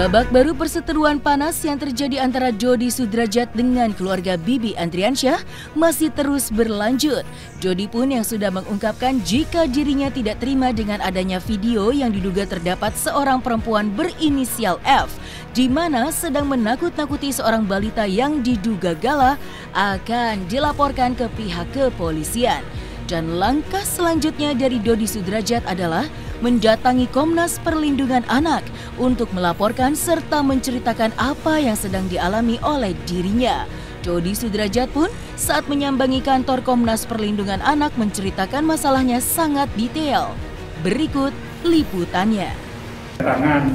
Babak baru perseteruan panas yang terjadi antara Dodi Sudrajat dengan keluarga Bibi Andriansyah masih terus berlanjut. Dodi pun yang sudah mengungkapkan jika dirinya tidak terima dengan adanya video yang diduga terdapat seorang perempuan berinisial F, di mana sedang menakut-nakuti seorang balita yang diduga Gala akan dilaporkan ke pihak kepolisian. Dan langkah selanjutnya dari Dodi Sudrajat adalah mendatangi Komnas Perlindungan Anak untuk melaporkan serta menceritakan apa yang sedang dialami oleh dirinya. Dodi Sudrajat pun saat menyambangi kantor Komnas Perlindungan Anak menceritakan masalahnya sangat detail. Berikut liputannya. Keterangan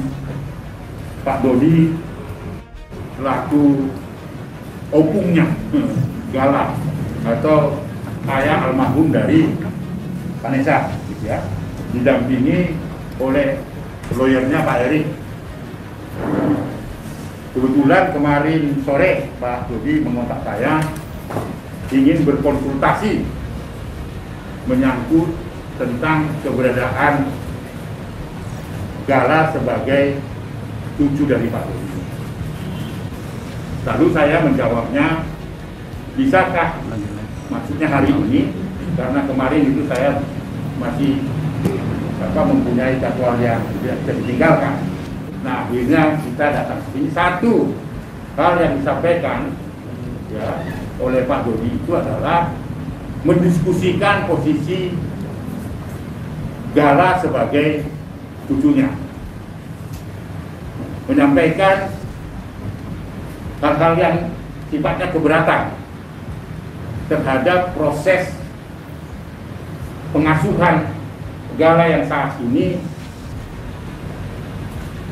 Pak Dodi selaku opungnya Gala atau ayah almarhum dari Vanessa, gitu ya, didampingi oleh lawyernya Pak Erik. Kebetulan kemarin sore Pak Dodi mengontak saya ingin berkonsultasi menyangkut tentang keberadaan Gala sebagai cucu dari Pak Dodi. Lalu saya menjawabnya, bisakah maksudnya hari ini, karena kemarin itu saya masih mempunyai jadwal yang tidak bisa ditinggalkan. Nah, akhirnya kita datang ke sini. Satu hal yang disampaikan ya oleh Pak Dodi itu adalah mendiskusikan posisi Gala sebagai cucunya, menyampaikan hal-hal yang sifatnya keberatan terhadap proses pengasuhan Gala yang saat ini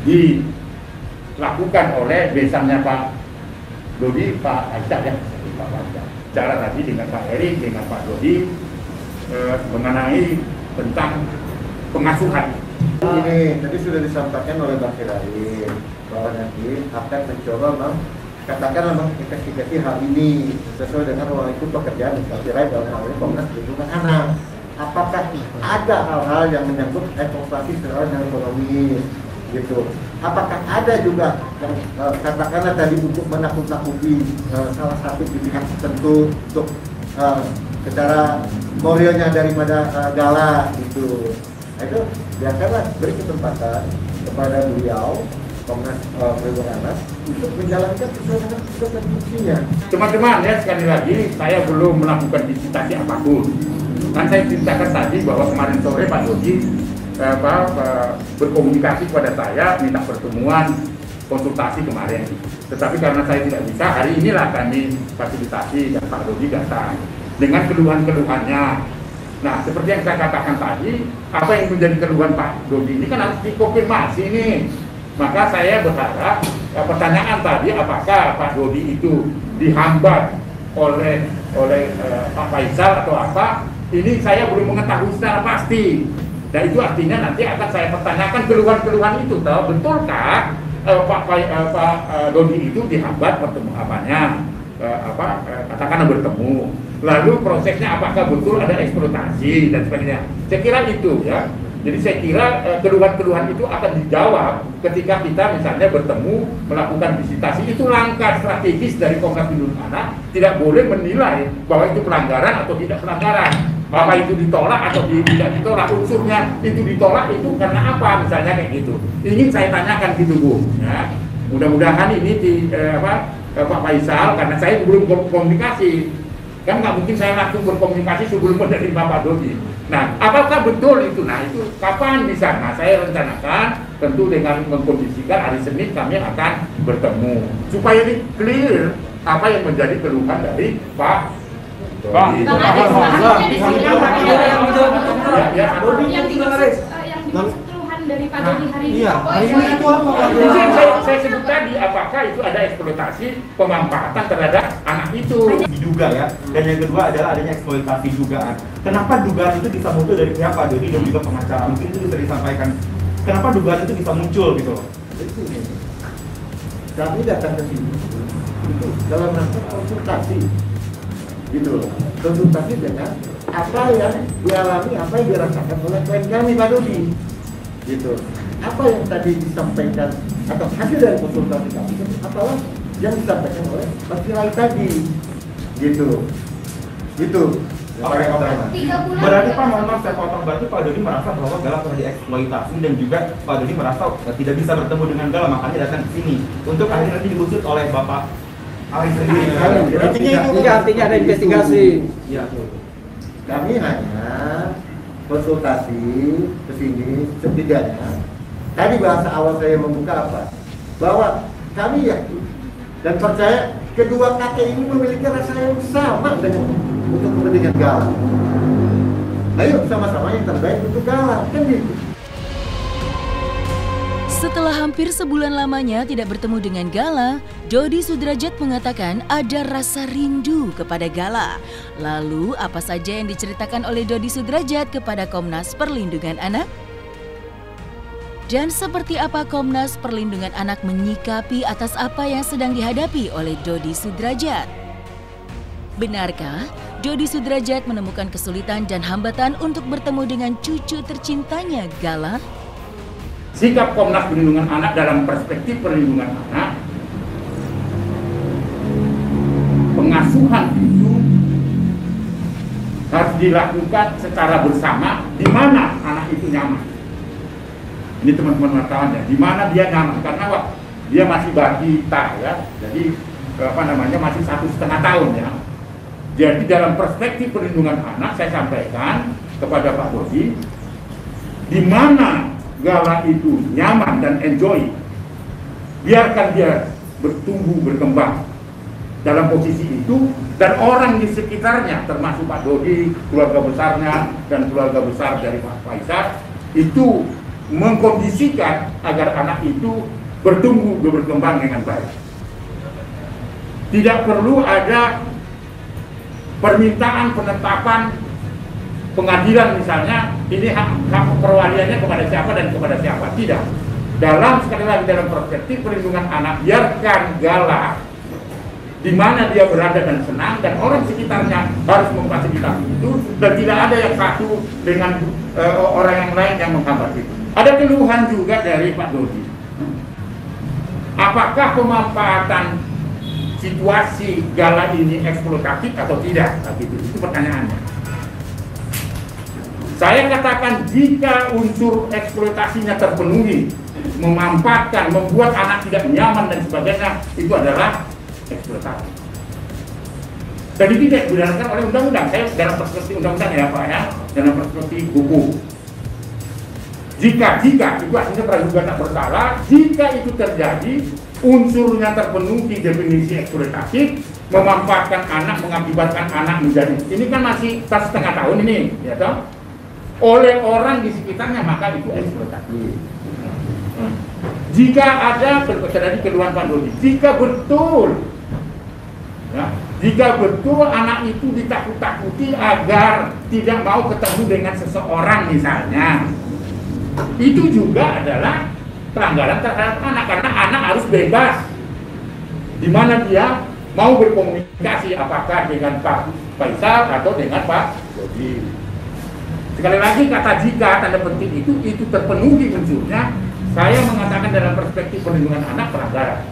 dilakukan oleh besannya Pak Dodi, Pak Aisyah ya, Pak Aisyah. Cara tadi dengan Pak Erik, dengan Pak Dodi mengenai tentang pengasuhan. Ini tadi sudah disampaikan oleh Bang Sirain bahwa nanti akan mencoba katakanlah menginvestigasi hal ini sesuai dengan ruang itu pekerjaan Sirain dalam hal ini Komnas Perlindungan Anak. Apakah ada hal-hal yang menyangkut eksploitasi secara ekonomi gitu? Apakah ada juga yang katakanlah tadi untuk menakut-nakuti salah satu pihak tertentu untuk secara moralnya daripada Gala gitu? Itu biarkanlah beri kesempatan kepada beliau Komnas Perlindungan Anak untuk menjalankan sesuai dengan tugas dan fungsinya. Teman-teman ya, sekali lagi saya belum melakukan visitasi apapun. Kan saya ceritakan tadi bahwa kemarin sore Pak Dodi berkomunikasi kepada saya minta pertemuan konsultasi kemarin. Tetapi karena saya tidak bisa, hari inilah kami fasilitasi dan Pak Dodi datang dengan keluhan-keluhannya. Nah, seperti yang saya katakan tadi, apa yang menjadi keluhan Pak Dodi ini kan harus dikonfirmasi nih. Maka saya berharap pertanyaan tadi apakah Pak Dodi itu dihambat oleh Pak Faisal atau apa? Ini saya belum mengetahui secara pasti. Dan itu artinya nanti akan saya pertanyakan keluhan-keluhan itu. Tahu betulkah Pak Dodi itu dihambat katakanlah bertemu. Lalu prosesnya apakah betul ada eksploitasi dan sebagainya. Saya kira itu ya. Jadi saya kira keluhan-keluhan itu akan dijawab ketika kita misalnya bertemu, melakukan visitasi. Itu langkah strategis dari Komnas Perlindungan Anak, tidak boleh menilai bahwa itu pelanggaran atau tidak pelanggaran. Bahwa itu ditolak atau tidak ditolak, unsurnya itu ditolak itu karena apa, misalnya kayak gitu. Ingin saya tanyakan gitu Bu. Ya. Mudah-mudahan ini Pak Faisal, karena saya belum berkomunikasi. Kan nggak mungkin saya langsung berkomunikasi sebelum menerima Pak Dodi. Nah, apakah betul itu? Nah, itu kapan bisa? Nah, saya rencanakan tentu dengan mengkondisikan hari Senin kami akan bertemu supaya ini clear apa yang menjadi keluhan dari Pak Dodi. Dari Pak Dodi hari ini. Iya, hari ini itu apa Pak Dodi? Saya sebut tadi, apakah itu ada eksploitasi pemanfaatan terhadap anak itu? Diduga ya. Dan yang kedua adalah adanya eksploitasi dugaan. Kenapa dugaan itu bisa muncul dari pihak Pak Dodi dan juga pengacara? Mungkin itu bisa disampaikan. Kenapa dugaan itu bisa muncul gitu loh? Kami datang ke sini itu dalam rangka konsultasi, gitu loh. Konsultasi dengan apa yang dialami, apa yang dirasakan oleh klien kami Pak Dodi. Gitu. apa yang tadi disampaikan atau hasil dari konsultasi kami apalah yang disampaikan oleh Pak Kirai tadi, gitu. Oke. 3 bulan. Berarti Pak, mohon maaf saya potong, berarti Pak Dodi merasa bahwa Gala telah dieksploitasi dan juga Pak Dodi merasa tidak bisa bertemu dengan Gala, makanya datang ke sini untuk akhirnya nanti diusut oleh Bapak Ari sendiri. Artinya ada investigasi. Ya. Kami hanya konsultasi ke sini setidaknya. Tadi bahasa awal saya membuka apa? Bahwa kami yakin dan percaya kedua kakek ini memiliki rasa yang sama dengan untuk kepentingan Gala. Ayo sama-sama yang terbaik untuk Gala, kan gitu. Setelah hampir sebulan lamanya tidak bertemu dengan Gala, Dodi Sudrajat mengatakan ada rasa rindu kepada Gala. Lalu apa saja yang diceritakan oleh Dodi Sudrajat kepada Komnas Perlindungan Anak? Dan seperti apa Komnas Perlindungan Anak menyikapi atas apa yang sedang dihadapi oleh Dodi Sudrajat? Benarkah Dodi Sudrajat menemukan kesulitan dan hambatan untuk bertemu dengan cucu tercintanya Gala? Sikap Komnas Perlindungan Anak dalam perspektif perlindungan anak, pengasuhan itu harus dilakukan secara bersama di mana anak itu nyaman. Ini teman-teman wartawan ya, di mana dia nyaman, karena dia masih balita ya, jadi masih 1,5 tahun ya. Jadi dalam perspektif perlindungan anak saya sampaikan kepada Pak Dodi, di mana Gala itu nyaman dan enjoy, biarkan dia bertumbuh berkembang dalam posisi itu, dan orang di sekitarnya termasuk Pak Dodi, keluarga besarnya dan keluarga besar dari Pak Faisal itu mengkondisikan agar anak itu bertumbuh berkembang dengan baik. Tidak perlu ada permintaan penetapan pengadilan misalnya ini hak perwaliannya kepada siapa dan kepada siapa, tidak. Sekali lagi dalam perspektif perlindungan anak, biarkan Gala di mana dia berada dan senang, dan orang sekitarnya harus memfasilitasi itu, dan tidak ada yang satu dengan orang yang lain yang menghambat itu. Ada keluhan juga dari Pak Dodi. Apakah pemanfaatan situasi Gala ini eksploitatif atau tidak? Nah, itu pertanyaannya. Saya katakan jika unsur eksploitasinya terpenuhi, memanfaatkan, membuat anak tidak nyaman dan sebagainya, itu adalah eksploitasi. Dan itu tidak dibedalkan oleh undang-undang. Saya dalam perspektif undang-undang ya Pak ya, dalam perspektif hukum. Jika itu artinya praduga tak bersalah. Jika itu terjadi, unsurnya terpenuhi definisi eksploitatif, memanfaatkan anak, mengakibatkan anak menjadi, ini kan masih 1,5 tahun ini, ya toh, oleh orang di sekitarnya, maka itu eksploitatif. Jika ada terjadi keluhan Pak Dodi, jika betul anak itu ditakut-takuti agar tidak mau ketemu dengan seseorang misalnya, itu juga adalah pelanggaran terhadap anak, karena anak harus bebas di mana dia mau berkomunikasi, apakah dengan Pak Faisal atau dengan Pak Dodi. Sekali lagi kata jika tanda penting itu terpenuhi unsurnya, saya mengatakan dalam perspektif perlindungan anak pelanggaran.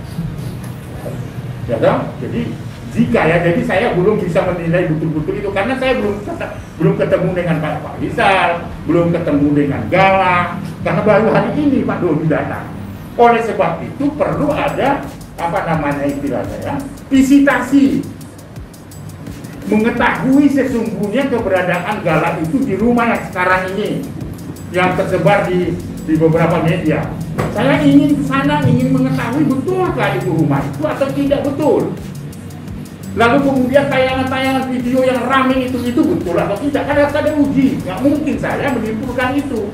Ya dong? Jadi jika ya, jadi saya belum bisa menilai betul-betul itu karena saya belum ketemu dengan Pak Faisal, belum ketemu dengan Gala, karena baru hari ini Pak Dodi datang. Oleh sebab itu perlu ada istilahnya ya, visitasi, mengetahui sesungguhnya keberadaan Gala itu di rumah yang sekarang ini yang tersebar di beberapa media. Saya ingin ke sana, ingin mengetahui betulkah itu rumah itu atau tidak betul. Lalu kemudian tayangan-tayangan video yang ramai itu betul atau tidak, kan harus ada uji. Nggak mungkin saya menyimpulkan itu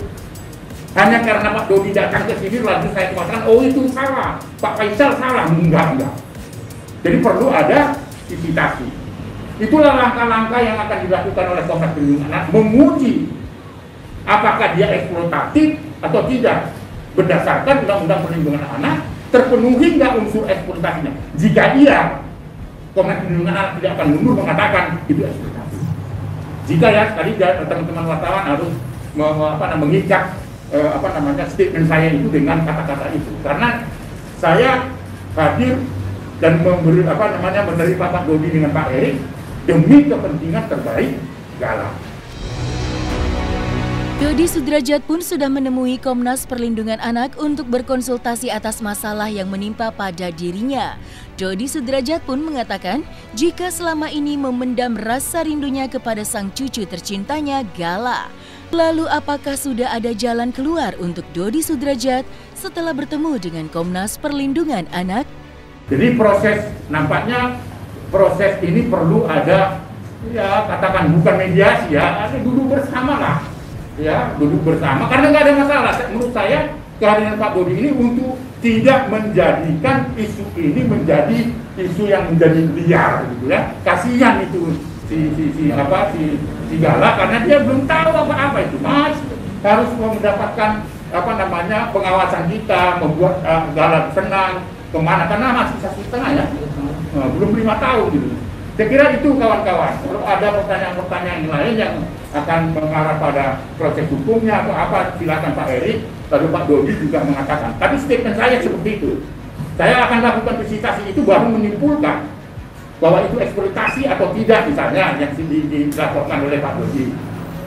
hanya karena Pak Dodi datang ke sini lalu saya katakan oh itu salah, Pak Faisal salah. Enggak. Jadi perlu ada visitasi. Itulah langkah-langkah yang akan dilakukan oleh Komnas Perlindungan Anak, menguji apakah dia eksploitatif atau tidak berdasarkan Undang-Undang Perlindungan Anak, terpenuhi nggak unsur eksploitasinya. Jika iya, Komnas Perlindungan Anak tidak akan mundur mengatakan itu eksploitasi. Jika ya, tadi teman-teman wartawan harus mengikat statement saya itu dengan kata-kata itu, karena saya hadir dan menerima Pak Dodi dengan Pak Erik demi kepentingan terbaik Gala. Dodi Sudrajat pun sudah menemui Komnas Perlindungan Anak untuk berkonsultasi atas masalah yang menimpa pada dirinya. Dodi Sudrajat pun mengatakan jika selama ini memendam rasa rindunya kepada sang cucu tercintanya Gala. Lalu apakah sudah ada jalan keluar untuk Dodi Sudrajat setelah bertemu dengan Komnas Perlindungan Anak? Jadi nampaknya proses ini perlu ada, ya katakan bukan mediasi ya, ada duduk bersama lah. Ya, duduk bersama, karena nggak ada masalah. Menurut saya kehadiran Pak Dodi ini untuk tidak menjadikan isu ini menjadi isu yang menjadi liar gitu ya. Kasihan itu si Gala, karena dia belum tahu apa-apa itu, Mas. Harus mendapatkan pengawasan kita, membuat Gala senang kemana, karena masih 1,5 ya, belum 5 tahun gitu. Saya kira itu kawan-kawan. Kalau ada pertanyaan-pertanyaan lain yang akan mengarah pada proses hukumnya atau apa, silakan Pak Erik. Lalu Pak Dodi juga mengatakan. Tapi statement saya seperti itu. Saya akan lakukan visitasi itu baru menyimpulkan bahwa itu eksploitasi atau tidak, misalnya yang dilaporkan oleh Pak Dodi.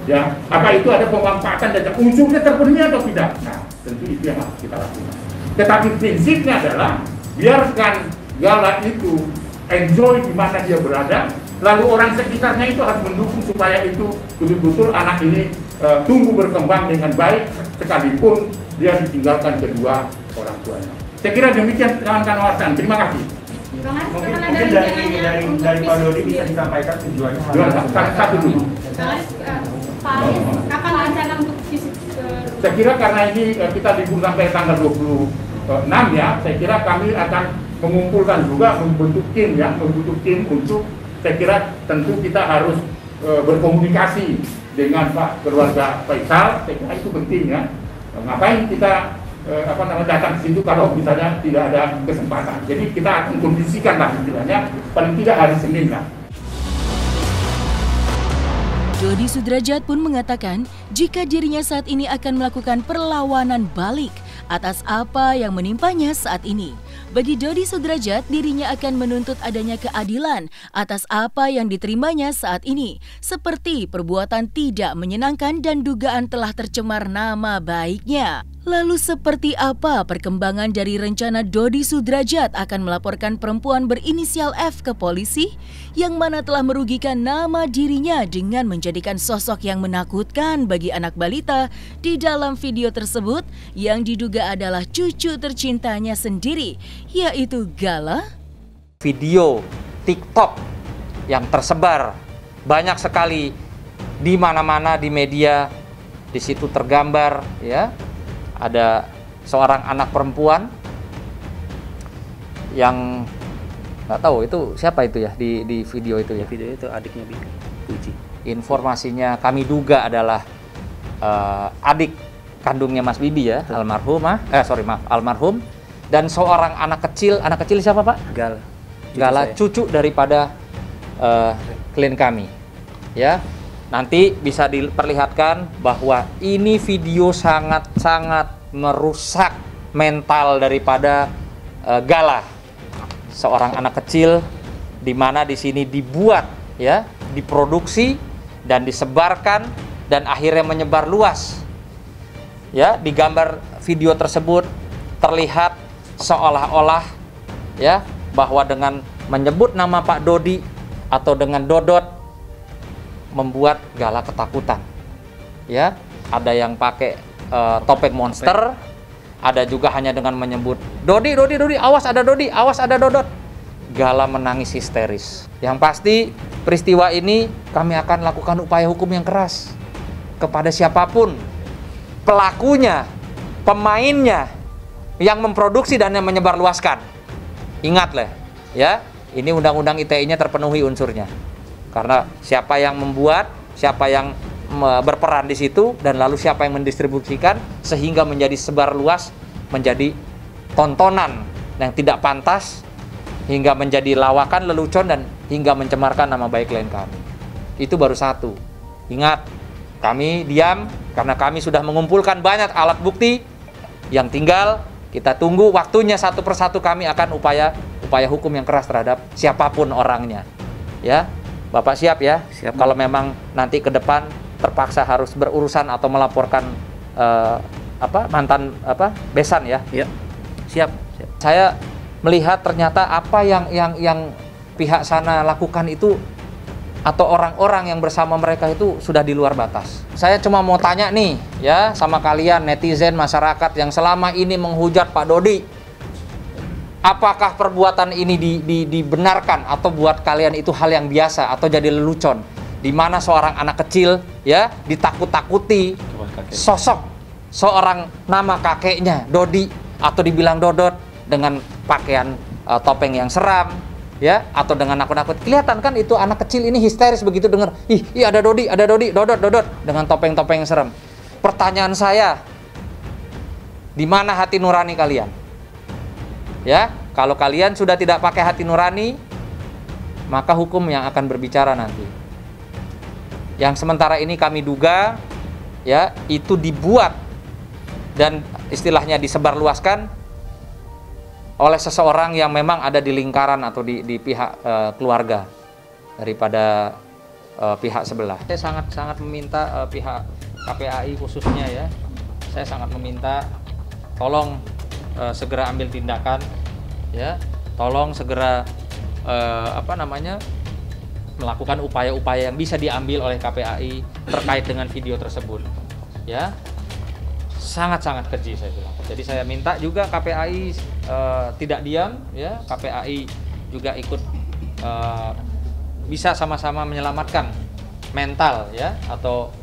Ya, apa itu ada pemanfaatan dan unsurnya terpenuhi atau tidak? Nah, tentu itu yang harus kita lakukan. Tetapi prinsipnya adalah biarkan Gala itu enjoy di mana dia berada, lalu orang sekitarnya itu harus mendukung supaya itu betul-betul anak ini tumbuh berkembang dengan baik sekalipun dia ditinggalkan kedua orang tuanya. Saya kira demikian kawan-kawan. Terima kasih. Mungkin dari Pak Dodi bisa disampaikan tujuannya. Satu dulu. Pak Aris, kapan rencana untuk visit? Saya kira karena ini kita libur sampai tanggal 26 ya, saya kira kami akan mengumpulkan juga, membentuk tim untuk, saya kira tentu kita harus berkomunikasi dengan Pak keluarga Faisal. Saya kira itu penting ya. Ngapain kita datang ke situ kalau misalnya tidak ada kesempatan. Jadi kita akan kondisikan lah istilahnya, paling tidak hari Senin lah. Dodi Sudrajat pun mengatakan jika dirinya saat ini akan melakukan perlawanan balik atas apa yang menimpanya saat ini. Bagi Dodi Sudrajat, dirinya akan menuntut adanya keadilan atas apa yang diterimanya saat ini, seperti perbuatan tidak menyenangkan dan dugaan telah tercemar nama baiknya. Lalu seperti apa perkembangan dari rencana Dodi Sudrajat akan melaporkan perempuan berinisial F ke polisi, yang mana telah merugikan nama dirinya dengan menjadikan sosok yang menakutkan bagi anak balita di dalam video tersebut yang diduga adalah cucu tercintanya sendiri, yaitu Gala? Video TikTok yang tersebar banyak sekali di mana-mana di media, di situ tergambar ya, ada seorang anak perempuan yang nggak tahu itu siapa itu ya di video itu ya. Video itu adiknya Puji. Informasinya kami duga adalah adik kandungnya Mas Bibi ya, almarhum, dan seorang anak kecil siapa Pak? Gala, cucu daripada klien kami ya. Nanti bisa diperlihatkan bahwa ini video sangat-sangat merusak mental daripada Gala, seorang anak kecil, di mana di sini dibuat ya, diproduksi dan disebarkan dan akhirnya menyebar luas. Ya, di gambar video tersebut terlihat seolah-olah ya bahwa dengan menyebut nama Pak Dodi atau dengan Dodot membuat Gala ketakutan. Ya, ada yang pakai topeng monster, ada juga hanya dengan menyebut Dodi, awas ada Dodi, awas ada Dodot. Gala menangis histeris. Yang pasti peristiwa ini kami akan lakukan upaya hukum yang keras kepada siapapun pelakunya, pemainnya yang memproduksi dan yang menyebarluaskan. Ingatlah ya, ini undang-undang ITE-nya terpenuhi unsurnya. Karena siapa yang membuat, siapa yang berperan di situ, dan lalu siapa yang mendistribusikan sehingga menjadi sebar luas, menjadi tontonan yang tidak pantas, hingga menjadi lawakan, lelucon, dan hingga mencemarkan nama baik klien kami. Itu baru satu. Ingat, kami diam, Karena kami sudah mengumpulkan banyak alat bukti, yang tinggal kita tunggu waktunya satu persatu kami akan upaya hukum yang keras terhadap siapapun orangnya. Ya, Bapak siap ya? Siap. Kalau memang nanti ke depan terpaksa harus berurusan atau melaporkan mantan besan ya? Ya, siap. Saya melihat ternyata apa yang pihak sana lakukan itu atau orang-orang yang bersama mereka itu sudah di luar batas. Saya cuma mau tanya nih ya sama kalian netizen masyarakat yang selama ini menghujat Pak Dodi. Apakah perbuatan ini dibenarkan atau buat kalian itu hal yang biasa atau jadi lelucon? Di mana seorang anak kecil ya ditakut-takuti sosok seorang nama kakeknya Dodi atau dibilang Dodot dengan pakaian topeng yang seram. Ya, atau dengan nakut-nakut. Kelihatan kan itu anak kecil ini histeris begitu dengar, ih ada Dodi, Dodot dengan topeng-topeng yang serem. Pertanyaan saya, di mana hati nurani kalian? Ya, kalau kalian sudah tidak pakai hati nurani, maka hukum yang akan berbicara nanti. Yang sementara ini kami duga, ya, itu dibuat dan istilahnya disebarluaskan oleh seseorang yang memang ada di lingkaran atau di pihak keluarga daripada pihak sebelah. Saya sangat meminta pihak KPAI khususnya ya, saya sangat meminta tolong segera ambil tindakan ya, tolong segera melakukan upaya-upaya yang bisa diambil oleh KPAI terkait dengan video tersebut ya. Sangat-sangat keji saya bilang. Jadi saya minta juga KPAI tidak diam ya, KPAI juga ikut bisa sama-sama menyelamatkan mental ya atau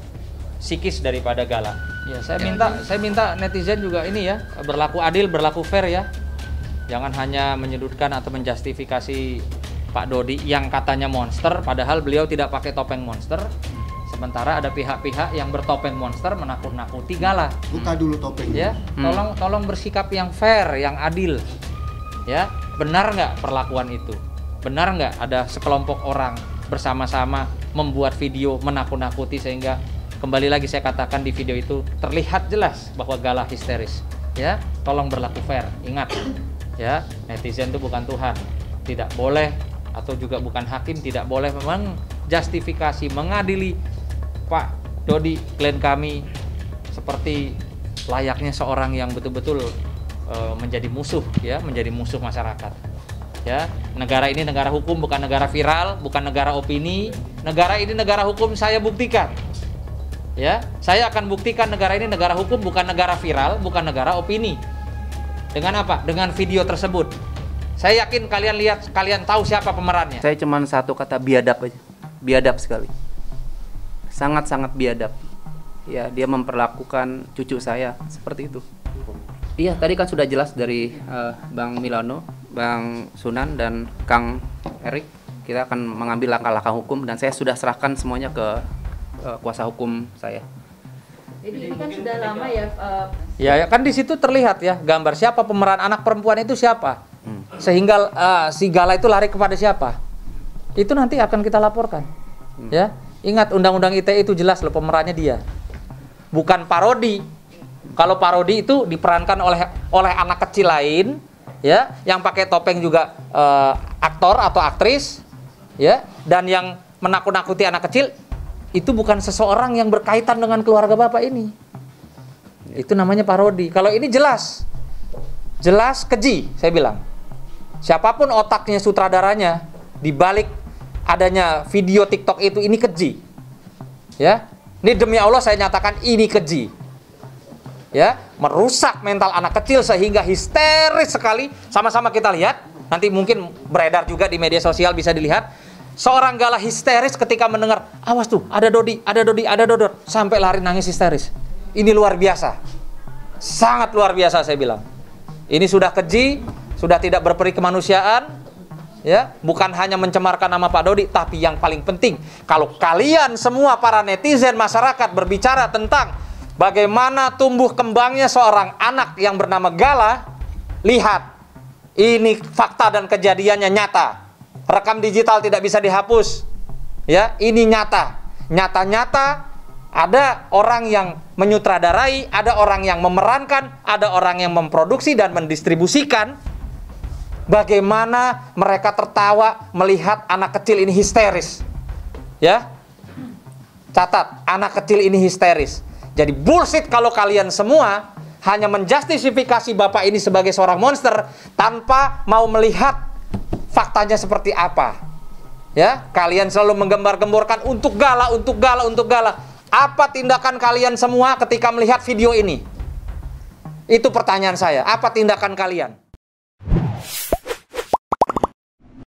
psikis daripada Gala. Ya, saya minta netizen juga ini ya, berlaku adil, berlaku fair ya. Jangan hanya menyudutkan atau menjustifikasi Pak Dodi yang katanya monster padahal beliau tidak pakai topeng monster. Sementara ada pihak-pihak yang bertopeng monster menakut-nakuti Gala. Buka dulu topengnya. Ya, tolong bersikap yang fair, yang adil. Ya, benar nggak perlakuan itu? Benar nggak ada sekelompok orang bersama-sama membuat video menakut-nakuti sehingga kembali lagi saya katakan di video itu terlihat jelas bahwa Gala histeris. Ya, tolong berlaku fair. Ingat, ya, netizen itu bukan Tuhan. Tidak boleh atau juga bukan hakim, tidak boleh memang justifikasi mengadili Pak Dodi klien kami seperti layaknya seorang yang betul-betul menjadi musuh ya, menjadi musuh masyarakat. Ya, negara ini negara hukum, bukan negara viral, bukan negara opini. Negara ini negara hukum, saya buktikan. Ya, saya akan buktikan negara ini negara hukum, bukan negara viral, bukan negara opini. Dengan apa? Dengan video tersebut. Saya yakin kalian lihat, kalian tahu siapa pemerannya. Saya cuma satu kata, biadab aja. Biadab sekali. Sangat-sangat biadab. Ya, dia memperlakukan cucu saya seperti itu. Iya, tadi kan sudah jelas dari Bang Milano, Bang Sunan, dan Kang Erik. Kita akan mengambil langkah-langkah hukum dan saya sudah serahkan semuanya ke kuasa hukum saya. Jadi ini kan sudah lama ya. Ya kan di situ terlihat ya gambar siapa pemeran anak perempuan itu siapa. Sehingga si Gala itu lari kepada siapa. Itu nanti akan kita laporkan. Ya. Ingat undang-undang ITE itu jelas loh pemerannya dia. Bukan parodi. Kalau parodi itu diperankan oleh anak kecil lain ya, yang pakai topeng juga aktor atau aktris ya, dan yang menakut-nakuti anak kecil itu bukan seseorang yang berkaitan dengan keluarga Bapak ini. Itu namanya parodi. Kalau ini jelas keji, saya bilang. Siapapun otaknya, sutradaranya, di balik adanya video TikTok itu, ini keji. Ya, ini demi Allah saya nyatakan ini keji. Ya, merusak mental anak kecil sehingga histeris sekali. Sama-sama kita lihat. Nanti mungkin beredar juga di media sosial, bisa dilihat. Seorang Gala histeris ketika mendengar, awas tuh, ada Dodi, ada Dodot, sampai lari nangis histeris. Ini luar biasa. Sangat luar biasa saya bilang. Ini sudah keji, sudah tidak berperi kemanusiaan, ya, bukan hanya mencemarkan nama Pak Dodi, tapi yang paling penting, kalau kalian semua para netizen masyarakat berbicara tentang bagaimana tumbuh kembangnya seorang anak yang bernama Gala, lihat, ini fakta dan kejadiannya nyata. Rekam digital tidak bisa dihapus. Ya, ini nyata. Nyata-nyata Ada orang yang menyutradarai, ada orang yang memerankan, ada orang yang memproduksi dan mendistribusikan. Bagaimana mereka tertawa melihat anak kecil ini histeris. Ya. Catat, anak kecil ini histeris. Jadi bullshit kalau kalian semua hanya menjustifikasi bapak ini sebagai seorang monster tanpa mau melihat faktanya seperti apa. Ya, kalian selalu menggembar-gemborkan untuk gala, untuk gala, untuk gala. Apa tindakan kalian semua ketika melihat video ini? Itu pertanyaan saya. Apa tindakan kalian?